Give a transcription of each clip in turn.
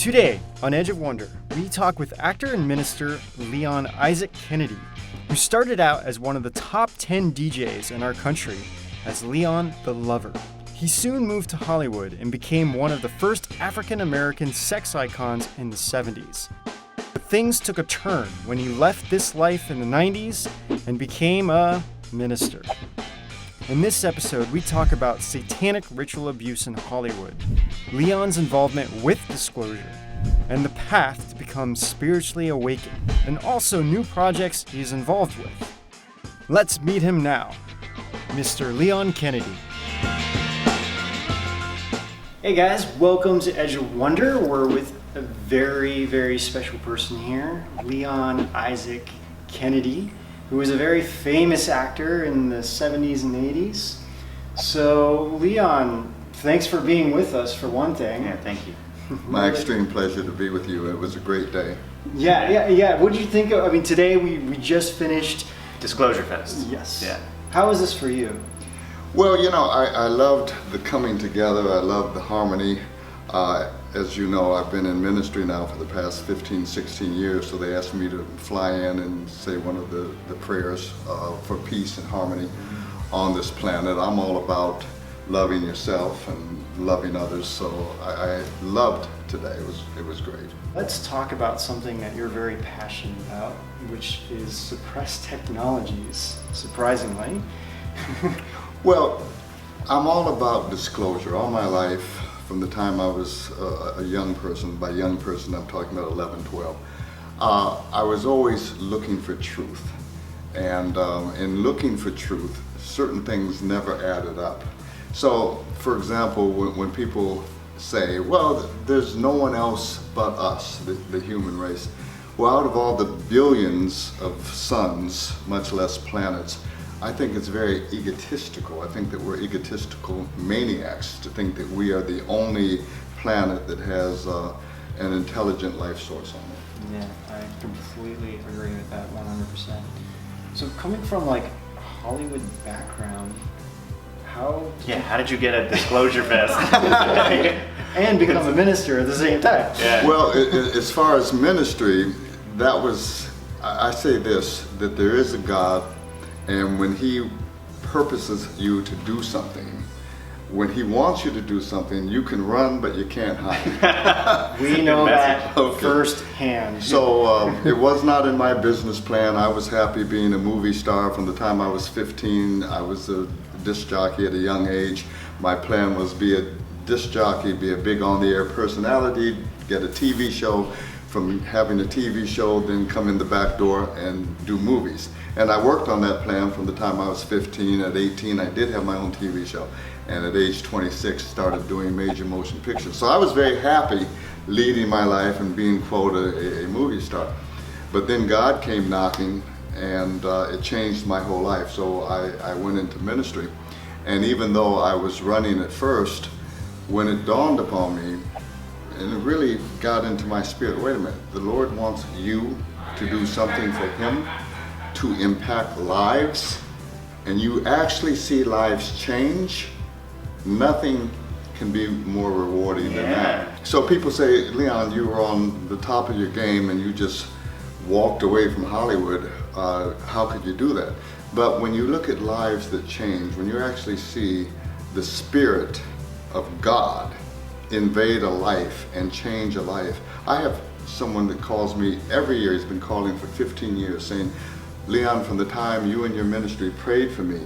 Today, on Edge of Wonder, we talk with actor and minister Leon Isaac Kennedy, who started out as one of the top 10 DJs in our country as Leon the Lover. He soon moved to Hollywood and became one of the first African-American sex icons in the 70s. But things took a turn when he left this life in the 90s and became a minister. In this episode, we talk about satanic ritual abuse in Hollywood, Leon's involvement with disclosure, and the path to become spiritually awakened, and also new projects he's involved with. Let's meet him now, Mr. Leon Kennedy. Hey guys, welcome to Edge of Wonder. We're with a very, very special person here, Leon Isaac Kennedy, who was a very famous actor in the 70s and 80s. So, Leon, thanks for being with us for one thing. Yeah, thank you. My extreme pleasure to be with you. It was a great day. Yeah. What did you think of, today we just finished Disclosure Fest. Yes. Yeah. How was this for you? Well, I loved the coming together. I loved the harmony. As you know, I've been in ministry now for the past 15, 16 years, so they asked me to fly in and say one of the prayers for peace and harmony on this planet. I'm all about loving yourself and loving others, so I loved today. It was great. Let's talk about something that you're very passionate about, which is suppressed technologies, surprisingly. Well, I'm all about disclosure. All my life, from the time I was a young person, by young person I'm talking about 11, 12, I was always looking for truth. And in looking for truth, certain things never added up. So, for example, when people say, well, there's no one else but us, the human race. Well, out of all the billions of suns, much less planets, I think it's very egotistical. I think that we're egotistical maniacs to think that we are the only planet that has an intelligent life source on it. Yeah, I completely agree with that 100%. So coming from a Hollywood background, how did you get a Disclosure Fest? and become a minister at the same time? Yeah. Well, as far as ministry, that was, I say this, that there is a God. And when he purposes you to do something, when he wants you to do something, you can run, but you can't hide. We know that firsthand. So it was not in my business plan. I was happy being a movie star from the time I was 15. I was a disc jockey at a young age. My plan was be a disc jockey, be a big on-the-air personality, get a TV show. From having a TV show, then come in the back door and do movies. And I worked on that plan from the time I was 15. At 18, I did have my own TV show. And at age 26, started doing major motion pictures. So I was very happy leading my life and being, quote, a movie star. But then God came knocking, and it changed my whole life. So I went into ministry. And even though I was running at first, when it dawned upon me, and it really got into my spirit, wait a minute, the Lord wants you to do something for him, to impact lives, and you actually see lives change. Nothing can be more rewarding than that. So people say, Leon, you were on the top of your game and you just walked away from Hollywood. How could you do that? But when you look at lives that change, when you actually see the Spirit of God invade a life and change a life. I have someone that calls me every year, he's been calling for 15 years, saying, Leon, from the time you and your ministry prayed for me,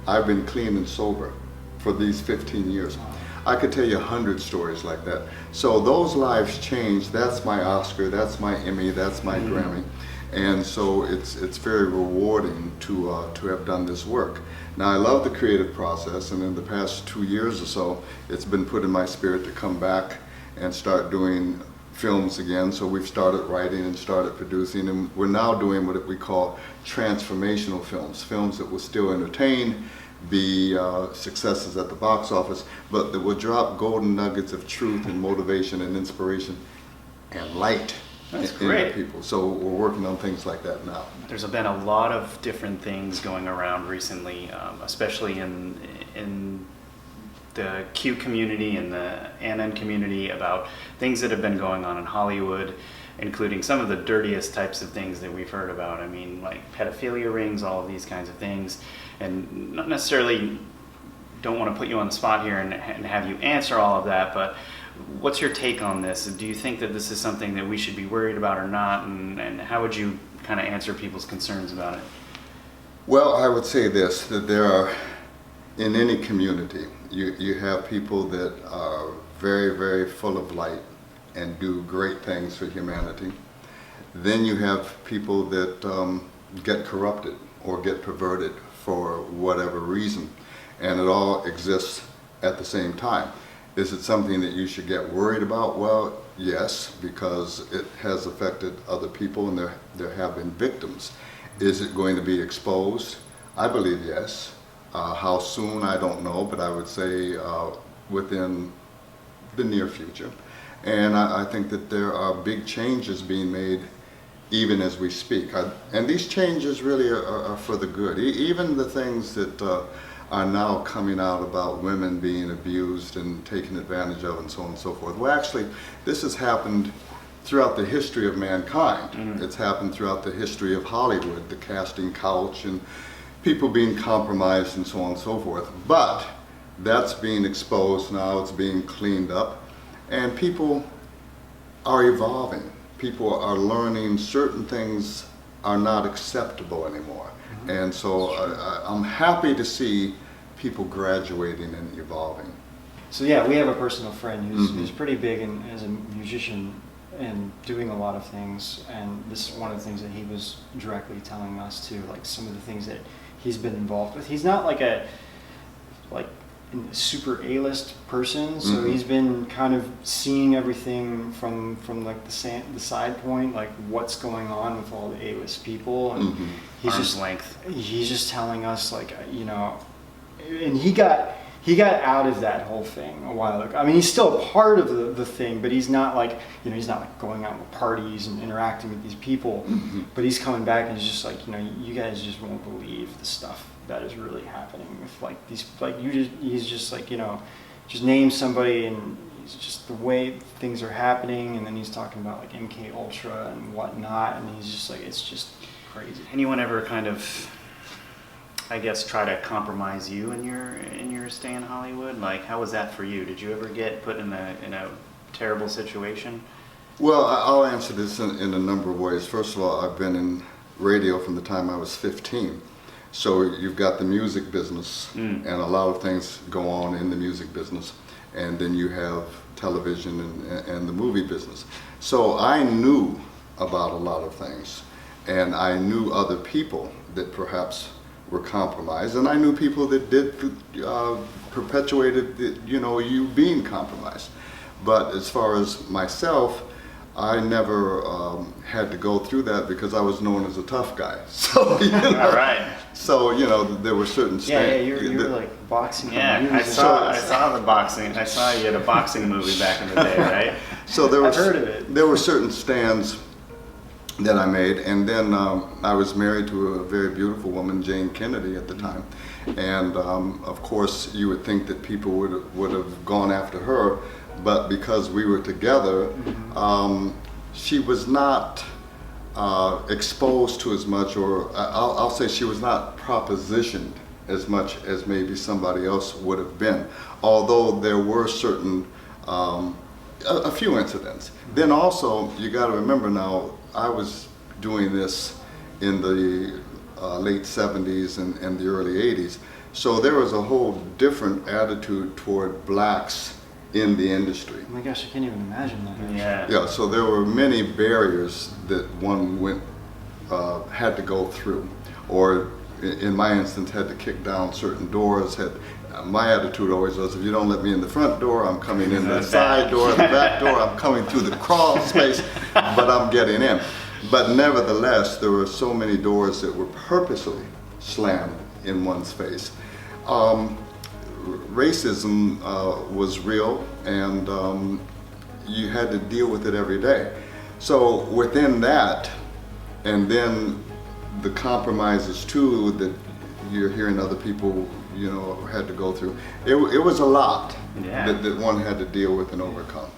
I've been clean and sober for these 15 years. I could tell you 100 stories like that. So those lives change. That's my Oscar, that's my Emmy, that's my Grammy. And so it's very rewarding to have done this work. Now I love the creative process, and in the past 2 years or so, it's been put in my spirit to come back and start doing films again. So we've started writing and started producing, and we're now doing what we call transformational films, films that will still entertain, be successes at the box office, but that will drop golden nuggets of truth and motivation and inspiration and light. That's great. People. So we're working on things like that now. There's been a lot of different things going around recently, especially in the Q community and the ANN community about things that have been going on in Hollywood, including some of the dirtiest types of things that we've heard about. I mean, like pedophilia rings, all of these kinds of things, and not necessarily don't want to put you on the spot here and have you answer all of that, but what's your take on this? Do you think that this is something that we should be worried about or not, and how would you kind of answer people's concerns about it? Well, I would say this, that there are, in any community, you have people that are very, very full of light and do great things for humanity. Then you have people that get corrupted or get perverted for whatever reason, and it all exists at the same time. Is it something that you should get worried about? Well, yes, because it has affected other people and there have been victims. Is it going to be exposed? I believe yes. How soon, I don't know, but I would say within the near future. And I think that there are big changes being made even as we speak. And these changes really are for the good. Even the things that are now coming out about women being abused and taken advantage of and so on and so forth. Well, actually, this has happened throughout the history of mankind. Mm-hmm. It's happened throughout the history of Hollywood, the casting couch and people being compromised and so on and so forth. But that's being exposed now, it's being cleaned up, and people are evolving. People are learning certain things are not acceptable anymore. Mm-hmm. And so I'm happy to see people graduating and evolving. So yeah, we have a personal friend who's pretty big as a musician and doing a lot of things, and this is one of the things that he was directly telling us too, like some of the things that he's been involved with. He's not like a super A-list person, so he's been kind of seeing everything from like the side point, like what's going on with all the A-list people, and he's just telling us, like, you know, and he got out of that whole thing a while ago. I mean, he's still a part of the thing, but he's not like, you know, he's not like going out with parties and interacting with these people. Mm-hmm. But he's coming back and he's just like, you know, you guys just won't believe the stuff that is really happening with like these, like he's just like, you know, just name somebody and it's just the way things are happening, and then he's talking about like MK Ultra and whatnot, and he's just like, it's just crazy. Anyone ever kind of, I guess, try to compromise you in your stay in Hollywood? Like, how was that for you? Did you ever get put in a terrible situation? Well, I'll answer this in a number of ways. First of all, I've been in radio from the time I was 15. So you've got the music business, and a lot of things go on in the music business, and then you have television and the movie business. So I knew about a lot of things, and I knew other people that perhaps were compromised, and I knew people that did perpetuated you being compromised. But as far as myself, I never had to go through that because I was known as a tough guy. So all right. So there were certain you're like boxing. Yeah, I saw the boxing. I saw you at a boxing movie back in the day, right? So I've heard of it. There were certain stands that I made, and then I was married to a very beautiful woman, Jane Kennedy, at the time, and of course you would think that people would have gone after her, but because we were together, she was not exposed to as much, or I'll say she was not propositioned as much as maybe somebody else would have been, although there were certain a few incidents. Then also you got to remember now, I was doing this in the late 70s and the early 80s, so there was a whole different attitude toward blacks in the industry. Oh my gosh, I can't even imagine that. Yeah, so there were many barriers that one had to go through, or in my instance had to kick down certain doors. My attitude always was, if you don't let me in the front door, I'm coming in the side door, the back door, I'm coming through the crawl space, but I'm getting in. But nevertheless, there were so many doors that were purposely slammed in one's face. Racism was real, and you had to deal with it every day. So within that, and then the compromises too that you're hearing other people had to go through. It was a lot Yeah. that one had to deal with and overcome.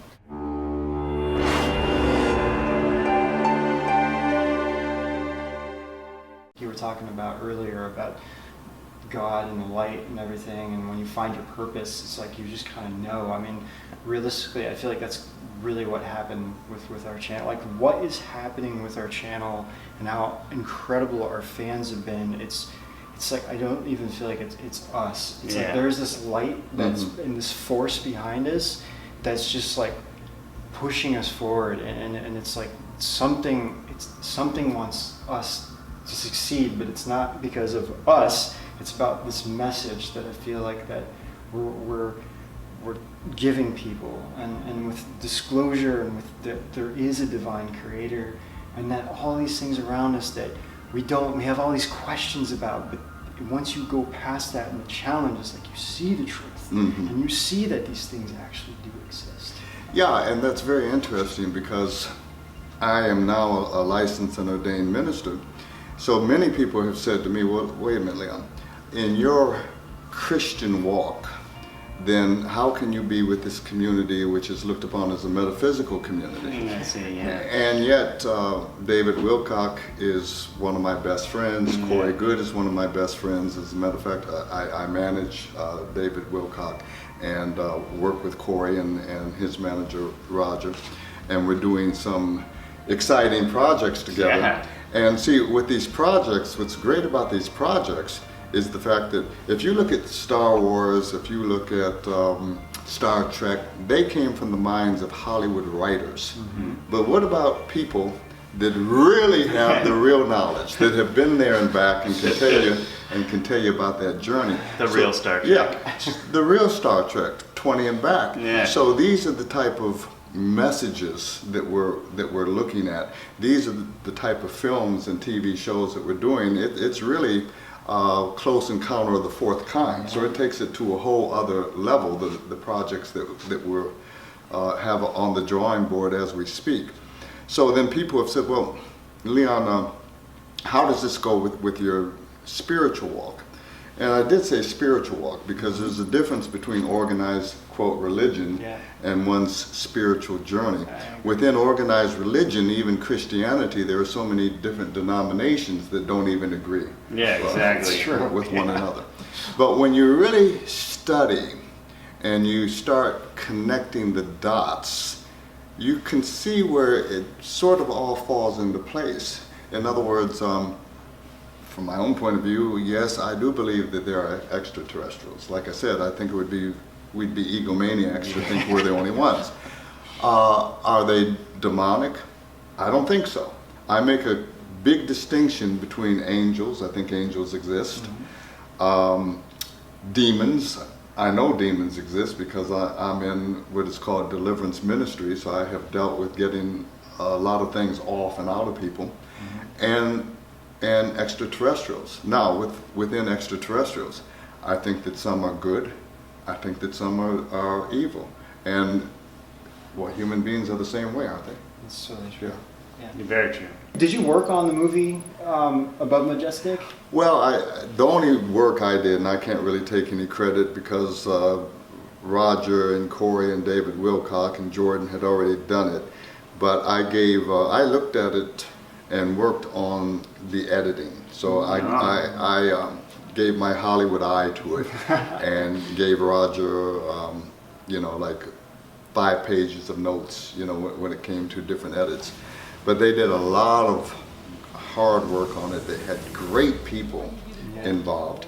You were talking about earlier about God and the light and everything, and when you find your purpose, it's like you just kind of know. I mean, realistically, I feel like that's really what happened with our channel. Like, what is happening with our channel and how incredible our fans have been. It's like I don't even feel like it's us. It's like there's this light that's and this force behind us that's just like pushing us forward, and it's like something wants us to succeed, but it's not because of us. It's about this message that I feel like that we're giving people, and with disclosure, and with that there is a divine creator, and that all these things around us that we have all these questions about, but once you go past that and the challenge, it's like you see the truth, and you see that these things actually do exist. Yeah, and that's very interesting because I am now a licensed and ordained minister. So many people have said to me, well, wait a minute, Leon, in your Christian walk, then how can you be with this community which is looked upon as a metaphysical community? I see, yeah. And yet, David Wilcock is one of my best friends. Corey Good is one of my best friends. As a matter of fact, I manage David Wilcock and work with Corey and his manager, Roger. And we're doing some exciting projects together. Yeah. And see, with these projects, what's great about these projects is the fact that if you look at Star Wars, if you look at Star Trek, they came from the minds of Hollywood writers. But what about people that really have the real knowledge, that have been there and back and can tell you about that journey? The real Star Trek. Yeah, the real Star Trek, 20 and back. Yeah. So these are the type of messages that we're looking at. These are the type of films and TV shows that we're doing. It's really Close Encounter of the Fourth Kind. So it takes it to a whole other level, the projects that we're have on the drawing board as we speak. So then people have said, well, Leon, how does this go with your spiritual walk? And I did say spiritual walk because there's a difference between organized, quote, religion and one's spiritual journey. Within organized religion, even Christianity, there are so many different denominations that don't even agree Exactly. with one another. But when you really study and you start connecting the dots, you can see where it sort of all falls into place. In other words, from my own point of view, yes, I do believe that there are extraterrestrials. Like I said, I think we'd be egomaniacs to think we're the only ones. Are they demonic? I don't think so. I make a big distinction between angels. I think angels exist. Demons. I know demons exist because I'm in what is called deliverance ministry, so I have dealt with getting a lot of things off and out of people. And extraterrestrials. Now, within extraterrestrials, I think that some are good. I think that some are evil. And, well, human beings are the same way, aren't they? That's totally true. Yeah. Very true. Did you work on the movie Above Majestic? Well, the only work I did, and I can't really take any credit because Roger and Corey and David Wilcock and Jordan had already done it, but I looked at it and worked on the editing. So I gave my Hollywood eye to it and gave Roger, like 5 pages of notes, when it came to different edits. But they did a lot of hard work on it. They had great people involved.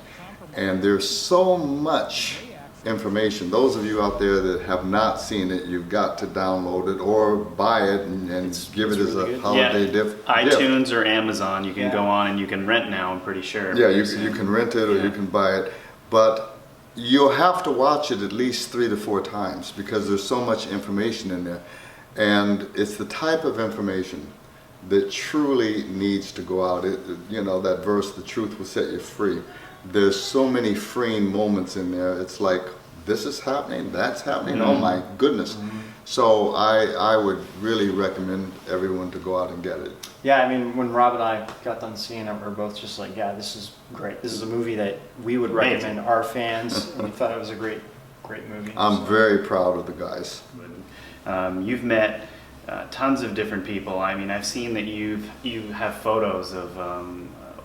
And there's so much information. Those of you out there that have not seen it, you've got to download it or buy it and give it as a holiday gift. iTunes or Amazon, you can go on and you can rent now, I'm pretty sure. Yeah, you can rent it or you can buy it. But you'll have to watch it at least 3 to 4 times because there's so much information in there. And it's the type of information that truly needs to go out. That verse, the truth will set you free. There's so many freeing moments in there. It's like, this is happening, that's happening, oh my goodness. So I would really recommend everyone to go out and get it. Yeah, I mean, when Rob and I got done seeing it, we were both just like, yeah, this is great. This is a movie that we would recommend our fans, and we thought it was a great movie. I'm very proud of the guys. You've met tons of different people. I mean, I've seen that you have photos of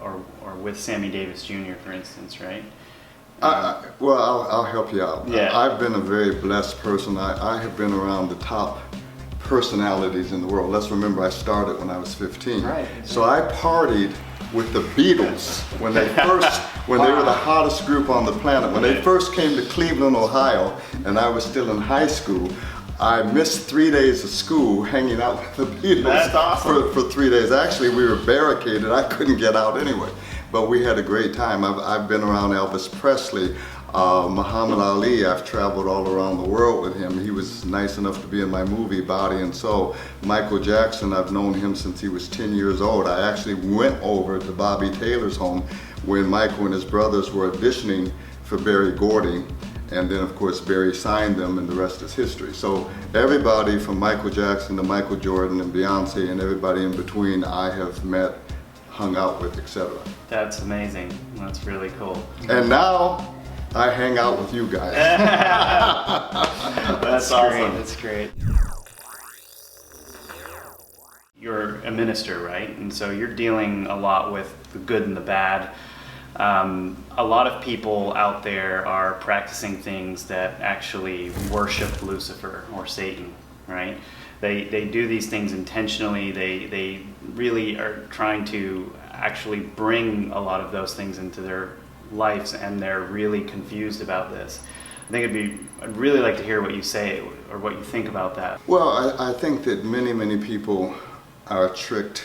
or with Sammy Davis Jr., for instance, right? Well, I'll help you out. Yeah. I've been a very blessed person. I have been around the top personalities in the world. Let's remember, I started when I was 15. Right. So I partied with the Beatles when they were the hottest group on the planet. When they first came to Cleveland, Ohio, and I was still in high school, I missed 3 days of school hanging out with the Beatles. That's awesome. for 3 days. Actually, we were barricaded. I couldn't get out anyway. But we had a great time. I've been around Elvis Presley, Muhammad Ali. I've traveled all around the world with him. He was nice enough to be in my movie, Body and Soul. Michael Jackson, I've known him since he was 10 years old. I actually went over to Bobby Taylor's home when Michael and his brothers were auditioning for Berry Gordy. And then, of course, Barry signed them, and the rest is history. So everybody from Michael Jackson to Michael Jordan and Beyonce and everybody in between, I have met, hung out with, etc. That's amazing. That's really cool. And now I hang out with you guys. That's awesome. Great. That's great. You're a minister, right? And so you're dealing a lot with the good and the bad. A lot of people out there are practicing things that actually worship Lucifer or Satan, right? They do these things intentionally. They really are trying to actually bring a lot of those things into their lives, and they're really confused about this. I think I'd really like to hear what you say or what you think about that. Well, I think that many people are tricked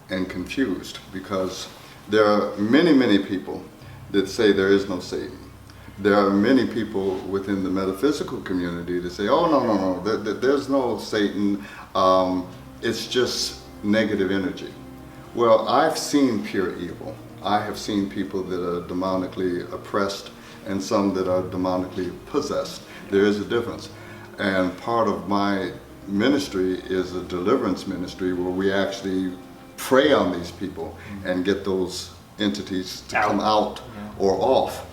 and confused because there are many people that say there is no Satan. There are many people within the metaphysical community that say, oh, no, there's no Satan. It's just negative energy. Well, I've seen pure evil. I have seen people that are demonically oppressed and some that are demonically possessed. There is a difference. And part of my ministry is a deliverance ministry where we actually prey on these people and get those entities to come out or off.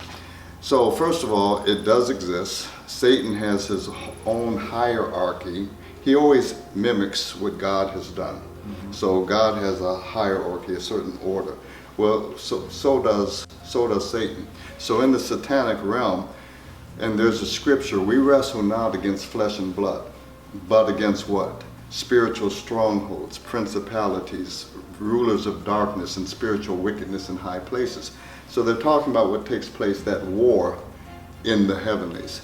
So first of all, it does exist. Satan has his own hierarchy. He always mimics what God has done. So God has a hierarchy, a certain order. Well, so does Satan. So in the satanic realm, and there's a scripture, we wrestle not against flesh and blood, but against what? Spiritual strongholds, principalities, rulers of darkness, and spiritual wickedness in high places. So they're talking about what takes place, that war in the heavenlies.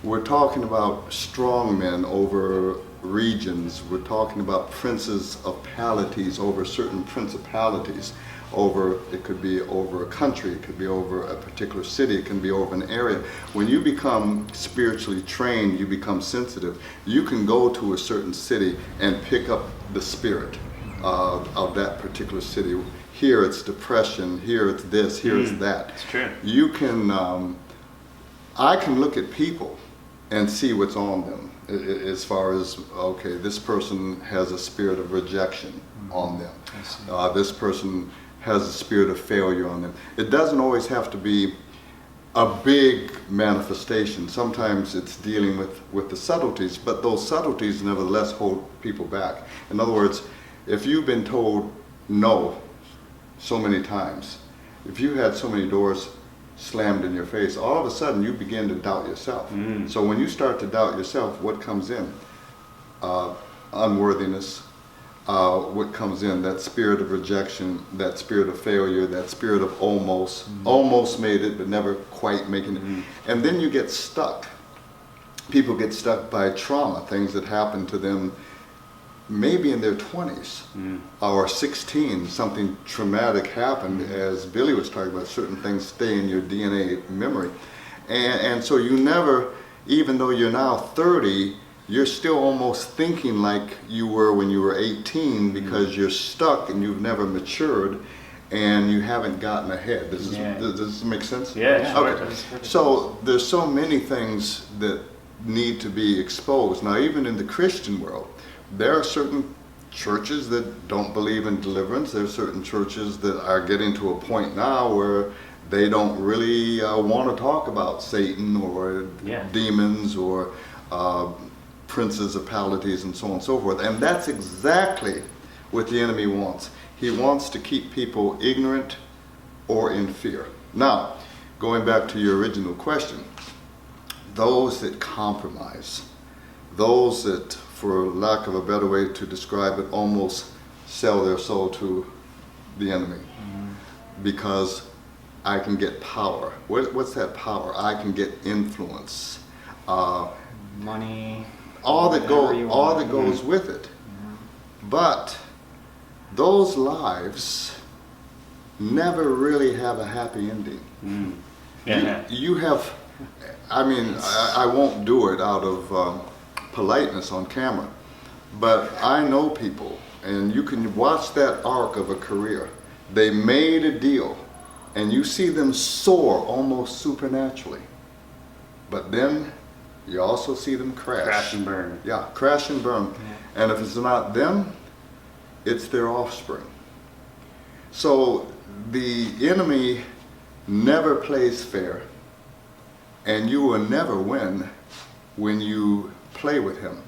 We're talking about strong men over regions. We're talking about princes of palaties over certain principalities. It could be over a country, it could be over a particular city, it can be over an area. When you become spiritually trained, you become sensitive, you can go to a certain city and pick up the spirit of that particular city. Here it's depression, here it's this, here it's that. It's true. You can, I can look at people and see what's on them as far as, okay, this person has a spirit of rejection on them. This person has a spirit of failure on them. It doesn't always have to be a big manifestation. Sometimes it's dealing with the subtleties, but those subtleties nevertheless hold people back. In other words, if you've been told no so many times, if you had so many doors slammed in your face, all of a sudden you begin to doubt yourself. So when you start to doubt yourself, what comes in? Unworthiness. What comes in? That spirit of rejection, that spirit of failure, that spirit of almost made it but never quite making it. And then you get stuck. People get stuck by trauma, things that happen to them maybe in their 20s or 16, something traumatic happened. As Billy was talking about, certain things stay in your DNA memory. And so you never, even though you're now 30, you're still almost thinking like you were when you were 18 because you're stuck and you've never matured and you haven't gotten ahead. Does this make sense? Yeah, sure. Okay. So there's so many things that need to be exposed. Now, even in the Christian world, there are certain churches that don't believe in deliverance. There are certain churches that are getting to a point now where they don't really want to talk about Satan or demons or principalities and so on and so forth. And that's exactly what the enemy wants. He wants to keep people ignorant or in fear. Now, going back to your original question, those that compromise, those that, for lack of a better way to describe it, almost sell their soul to the enemy. Because I can get power. What's that power? I can get influence. Money. All that goes with it. But those lives never really have a happy ending. You have, I mean, I won't do it out of politeness on camera, but I know people, and you can watch that arc of a career. They made a deal, and you see them soar almost supernaturally. But then you also see them crash. Crash and burn. Yeah, crash and burn. Yeah. And if it's not them, it's their offspring. So the enemy never plays fair, and you will never win when you play with him.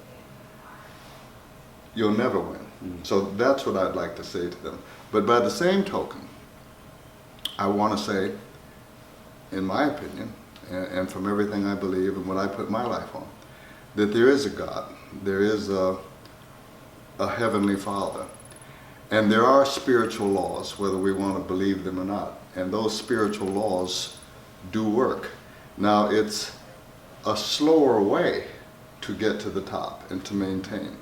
You'll never win. So that's what I'd like to say to them. But by the same token, I want to say, in my opinion, and from everything I believe and what I put my life on, that there is a God, there is a Heavenly Father, and there are spiritual laws, whether we want to believe them or not, and those spiritual laws do work. Now, it's a slower way to get to the top and to maintain,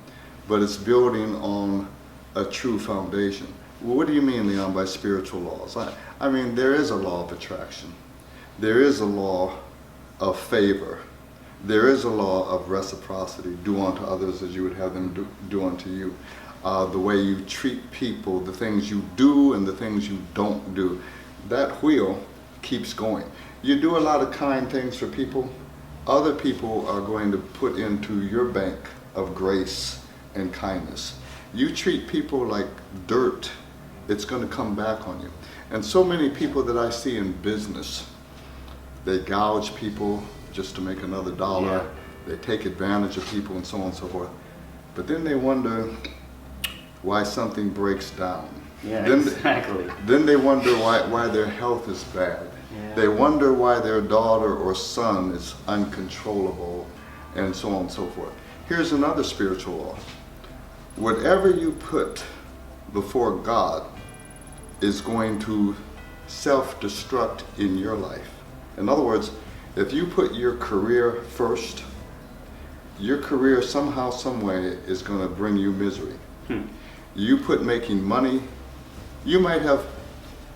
but it's building on a true foundation. Well, what do you mean, Leon, by spiritual laws? I mean, there is a law of attraction. There is a law of favor. There is a law of reciprocity. Do unto others as you would have them do unto you. The way you treat people, the things you do and the things you don't do. That wheel keeps going. You do a lot of kind things for people. Other people are going to put into your bank of grace and kindness. You treat people like dirt, it's going to come back on you. And so many people that I see in business, they gouge people just to make another dollar. Yeah. They take advantage of people and so on and so forth. But then they wonder why something breaks down. Yeah, exactly. Then they wonder why their health is bad. Yeah. They wonder why their daughter or son is uncontrollable and so on and so forth. Here's another spiritual law. Whatever you put before God is going to self-destruct in your life. In other words, if you put your career first, your career somehow, some way is going to bring you misery. You put making money, you might have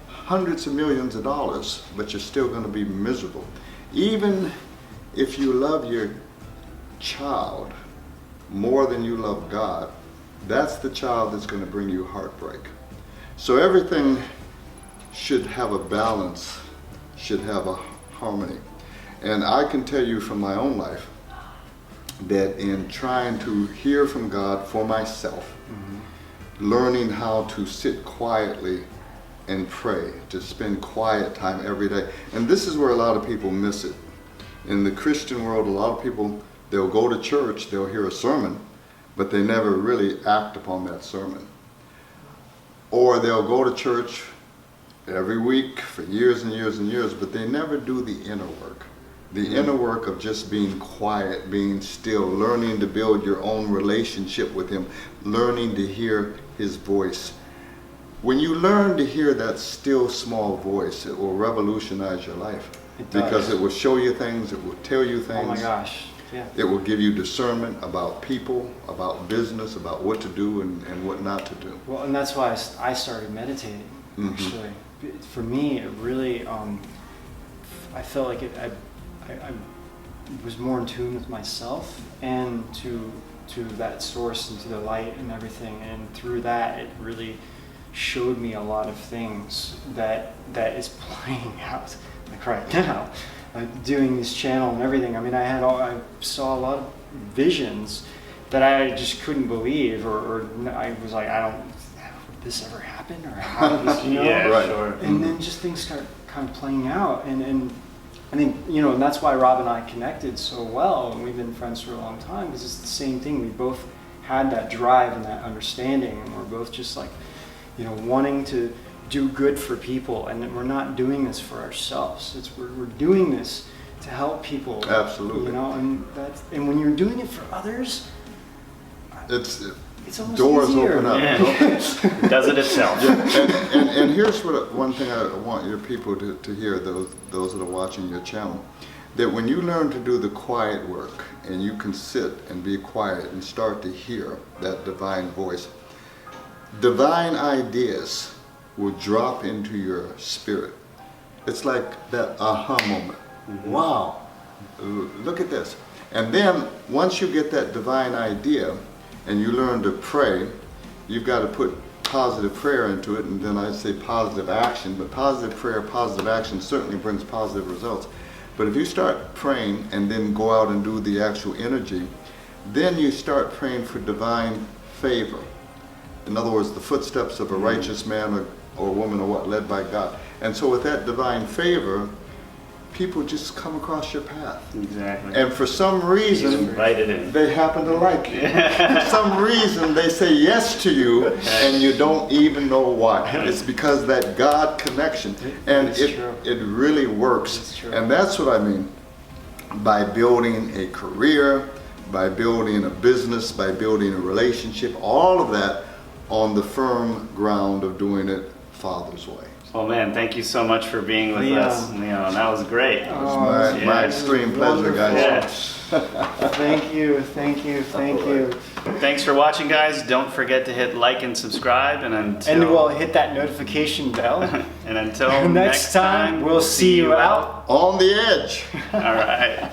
hundreds of millions of dollars, but you're still going to be miserable. Even if you love your child more than you love God, that's the child that's going to bring you heartbreak. So everything should have a balance, should have a harmony. And I can tell you from my own life that in trying to hear from God for myself, learning how to sit quietly and pray, to spend quiet time every day. And this is where a lot of people miss it. In the Christian world, a lot of people, they'll go to church, they'll hear a sermon, but they never really act upon that sermon. Or they'll go to church every week for years and years and years, but they never do the inner work. The inner work of just being quiet, being still, learning to build your own relationship with Him, learning to hear His voice. When you learn to hear that still small voice, it will revolutionize your life. Because it will show you things, it will tell you things. Oh my gosh. Yeah. It will give you discernment about people, about business, about what to do and what not to do. Well, and that's why I started meditating, actually. For me, it really, I felt like I was more in tune with myself and to that source and to the light and everything. And through that, it really showed me a lot of things that is playing out like right now. doing this channel and everything. I mean, I saw a lot of visions that I just couldn't believe, or I was like, would this ever happen, or how did this, Yeah, Right. sure. And then just things start kind of playing out, and I think, and that's why Rob and I connected so well, and we've been friends for a long time, because it's the same thing. We both had that drive and that understanding, and we're both just like, wanting to do good for people, and that we're not doing this for ourselves. We're doing this to help people. Absolutely. And when you're doing it for others, it's almost doors easier. open up. Yeah. It does it itself. And here's one thing I want your people to hear, those that are watching your channel, that when you learn to do the quiet work and you can sit and be quiet and start to hear that divine voice, divine ideas will drop into your spirit. It's like that aha moment. Mm-hmm. Wow, look at this. And then once you get that divine idea and you learn to pray, you've got to put positive prayer into it, and then I'd say positive action, but positive prayer, positive action certainly brings positive results. But if you start praying and then go out and do the actual energy, then you start praying for divine favor. In other words, the footsteps of a righteous man or woman or what, led by God. And so with that divine favor, people just come across your path. Exactly. And for some He's reason, invited in. they happen to like you. For some reason, they say yes to you, and you don't even know why. It's because that God connection. And That's true. it really works. That's true. And that's what I mean by building a career, by building a business, by building a relationship, all of that on the firm ground of doing it Father's way. Well, man, thank you so much for being with Leon. us, Leon. That was great. It was Oh, my yeah. extreme pleasure, guys. Yeah. Thank you. Thanks for watching, guys. Don't forget to hit like and subscribe. And until And we'll hit that notification bell. and until Next time, we'll see you out. On the edge. All right.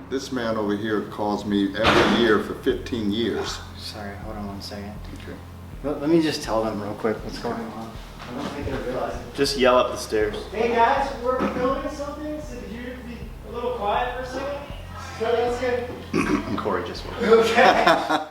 This man over here calls me every year for 15 years. Sorry, hold on 1 second. Okay. Let me just tell them real quick what's going on. I don't think they realize it. Just yell up the stairs. Hey guys, we're filming something, so could you be a little quiet for a second? So that's good. Corey just woke up. Okay.